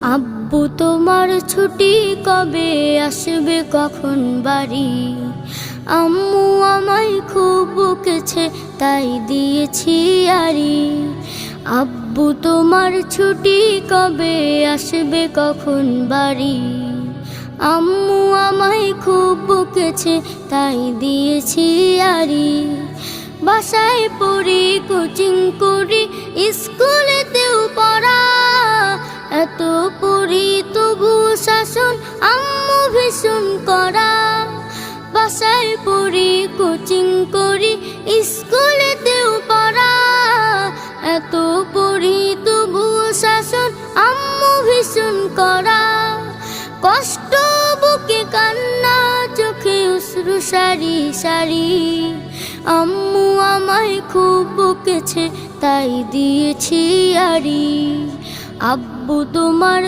আব্বু তোমার ছুটি কবে আসবে কখন বাড়ি? আম্মু আমায় খুব বকেছে তাই দিয়েছি আড়ি। আব্বু তোমার ছুটি কবে আসবে কখন বাড়ি? আম্মু আমায় খুব বকেছে তাই দিয়েছি আড়ি। বাসায় পড়ি, কোচিং করি, স্কুলেতেও পড়া, এত পড়ি তবু শাসন আম্মু ভীষণ করা। বাসায় পড়ি, কোচিং করি, স্কুলেতেও পড়া, এত পড়ি তবু শাসন আম্মু ভীষণ করা। কষ্ট বুকে কান্না, চোখে অশ্রু সারি সারি। আম্মু আমায় খুব বকেছে তাই দিয়েছি আড়ি। আব্বু তোমার